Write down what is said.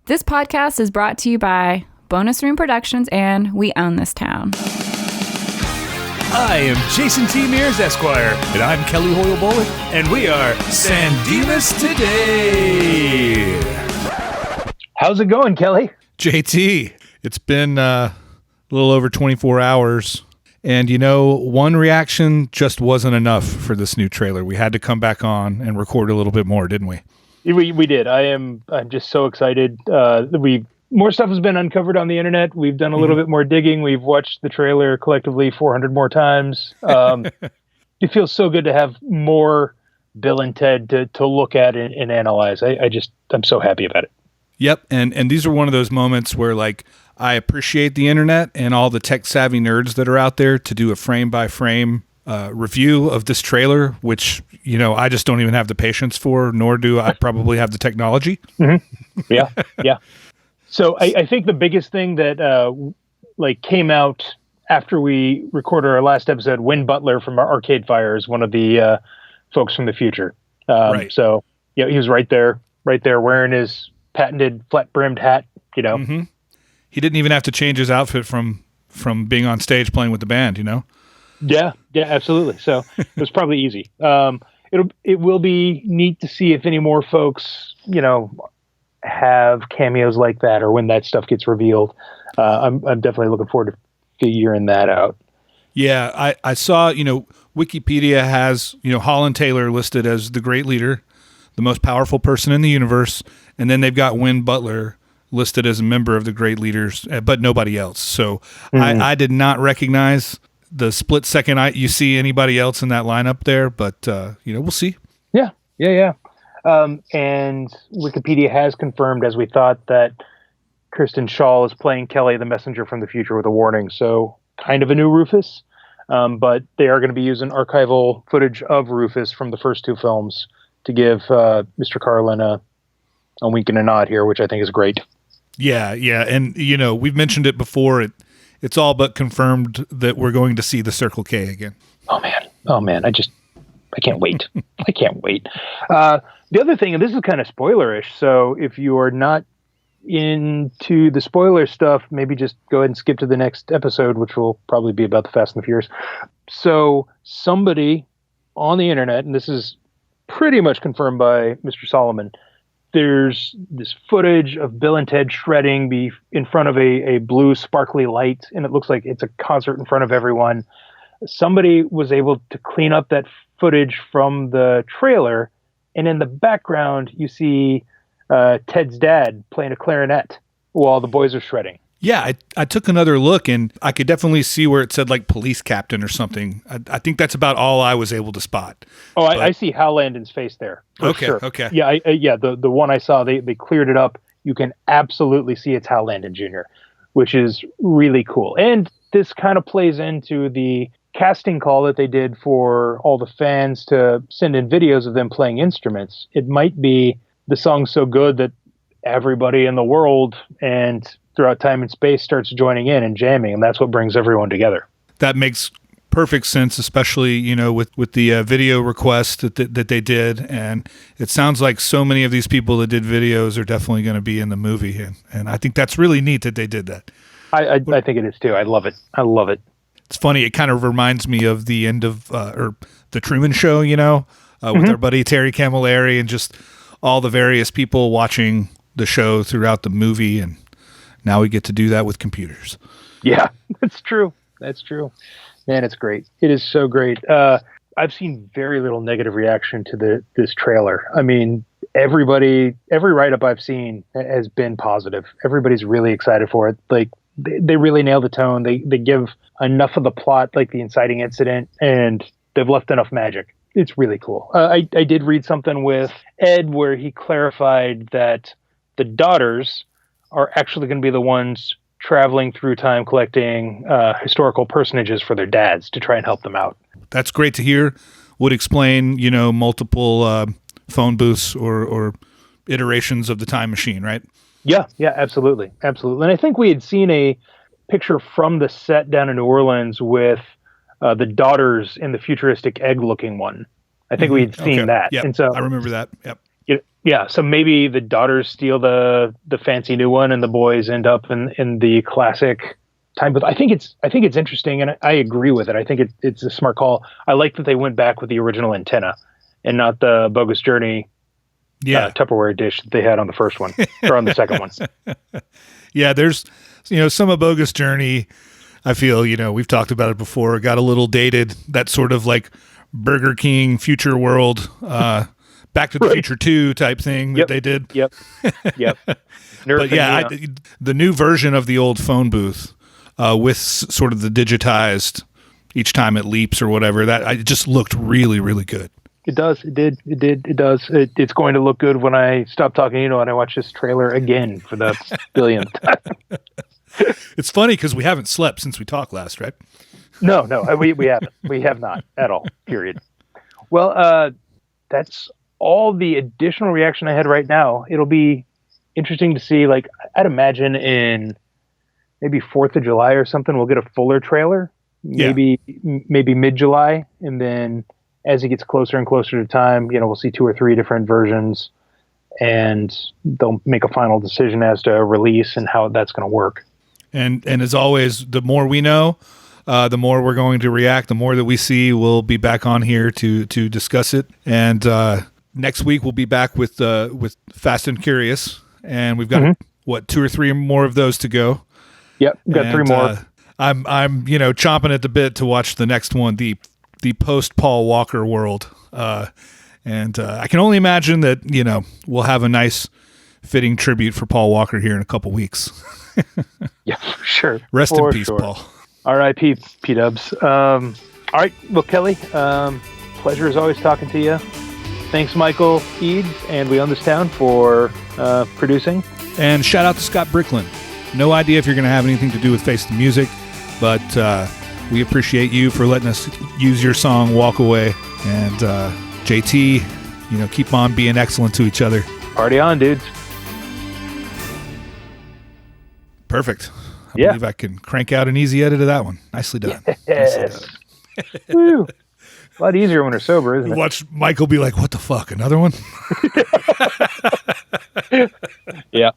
This podcast is brought to you by Bonus Room Productions and We Own This Town. I am Jason T. Meares, Esquire, and I'm Kelly Hoyle Bolick, and we are DIMAS Today. How's it going, Kelly? JT, it's been a little over 24 hours, and one reaction just wasn't enough for this new trailer. We had to come back on and record a little bit more, didn't we? We did. I'm just so excited. More stuff has been uncovered on the internet. We've done a little bit more digging. We've watched the trailer collectively 400 more times. It feels so good to have more Bill and Ted to look at and analyze. I'm so happy about it. Yep, and these are one of those moments where I appreciate the internet and all the tech savvy nerds that are out there to do a frame by frame review of this trailer, which I just don't even have the patience for, nor do I probably have the technology. Mm-hmm. Yeah. So I think the biggest thing that came out after we recorded our last episode, Win Butler from Arcade Fire is one of the folks from the future. Right. So he was right there wearing his patented flat brimmed hat. Mm-hmm. He didn't even have to change his outfit from being on stage playing with the band. Yeah, absolutely. So it was probably easy. It will be neat to see if any more folks, have cameos like that, or when that stuff gets revealed. I'm definitely looking forward to figuring that out. Yeah, I saw, Wikipedia has, Holland Taylor listed as the great leader, the most powerful person in the universe, and then they've got Win Butler listed as a member of the great leaders, but nobody else. So I did not recognize the split second you see anybody else in that lineup there, but we'll see. Yeah. And Wikipedia has confirmed, as we thought, that Kristen Schaal is playing Kelly, the messenger from the future, with a warning. So kind of a new Rufus, but they are going to be using archival footage of Rufus from the first two films to give Mr. Carlin a wink and a nod here, which I think is great. Yeah, and we've mentioned it before. It's all but confirmed that we're going to see the Circle K again. Oh man, I can't wait. I can't wait. The other thing, and this is kind of spoilerish, so if you are not into the spoiler stuff, maybe just go ahead and skip to the next episode, which will probably be about the Fast and the Furious. So somebody on the internet, and this is pretty much confirmed by Mr. Solomon, there's this footage of Bill and Ted shredding in front of a blue sparkly light, and it looks like it's a concert in front of everyone. Somebody was able to clean up that footage from the trailer, and in the background you see Ted's dad playing a clarinet while the boys are shredding. Yeah, I took another look, and I could definitely see where it said police captain or something. I think that's about all I was able to spot. Oh, I see Hal Landon's face there. Okay, sure. okay. Yeah, the one I saw, they cleared it up. You can absolutely see it's Hal Landon Jr., which is really cool. And this kind of plays into the casting call that they did for all the fans to send in videos of them playing instruments. It might be the song's so good that everybody in the world and throughout time and space starts joining in and jamming, and that's what brings everyone together. That makes perfect sense, especially with the video request that they did, and it sounds like so many of these people that did videos are definitely going to be in the movie, and I think that's really neat that they did that. I think it is too. I love it. It's funny. It kind of reminds me of the end of or the Truman Show, with our buddy Terry Camilleri and just all the various people watching the show throughout the movie, and now we get to do that with computers. Yeah, that's true. Man, it's great. It is so great. I've seen very little negative reaction to this trailer. I mean, every write-up I've seen has been positive. Everybody's really excited for it. They really nail the tone. They give enough of the plot, like the inciting incident, and they've left enough magic. It's really cool. I did read something with Ed where he clarified that the daughters are actually going to be the ones traveling through time collecting historical personages for their dads to try and help them out. That's great to hear. Would explain, multiple phone booths or iterations of the time machine, right? Yeah, absolutely. And I think we had seen a picture from the set down in New Orleans with the daughters in the futuristic egg-looking one. I think we had seen that. Yeah, and so I remember that. Yep. Yeah, so maybe the daughters steal the fancy new one, and the boys end up in the classic time. But I think it's interesting, and I agree with it. I think it's a smart call. I like that they went back with the original antenna, and not the Bogus Journey Tupperware dish that they had on the first one or on the second one. Yeah, there's some of Bogus Journey. I feel we've talked about it before. It got a little dated. That sort of like Burger King Future World. Back to the Future 2 type thing that they did. Yep. But yeah, the new version of the old phone booth with sort of the digitized each time it leaps or whatever, it just looked really, really good. It does. It does. It's going to look good when I stop talking, and I watch this trailer again for the billionth time. It's funny because we haven't slept since we talked last, right? No, we haven't. We have not at all, period. Well, that's all the additional reaction I had right now. It'll be interesting to see, like, I'd imagine in maybe 4th of July or something, we'll get a fuller trailer, maybe mid-July. And then as it gets closer and closer to time, we'll see 2 or 3 different versions, and they'll make a final decision as to release and how that's going to work. And as always, the more we know, the more we're going to react. The more that we see, we'll be back on here to discuss it. And next week we'll be back with Fast and Curious, and we've got 2 or 3 more of those to go. Yep, we've got 3 more. I'm chomping at the bit to watch the next one, the post Paul Walker world, and I can only imagine that we'll have a nice fitting tribute for Paul Walker here in a couple weeks. Yeah, for sure. Rest in peace, Paul. R.I.P. P-Dubs. All right, well, Kelly, pleasure as always talking to you. Thanks, Michael Eads and We Own This Town for producing. And shout out to Scott Bricklin. No idea if you're going to have anything to do with Face the Music, but we appreciate you for letting us use your song Walk Away. And JT, keep on being excellent to each other. Party on, dudes. Perfect. I believe I can crank out an easy edit of that one. Nicely done. Yes. Woo. A lot easier when we're sober, isn't it? Watch Michael be like, what the fuck, another one? Yeah.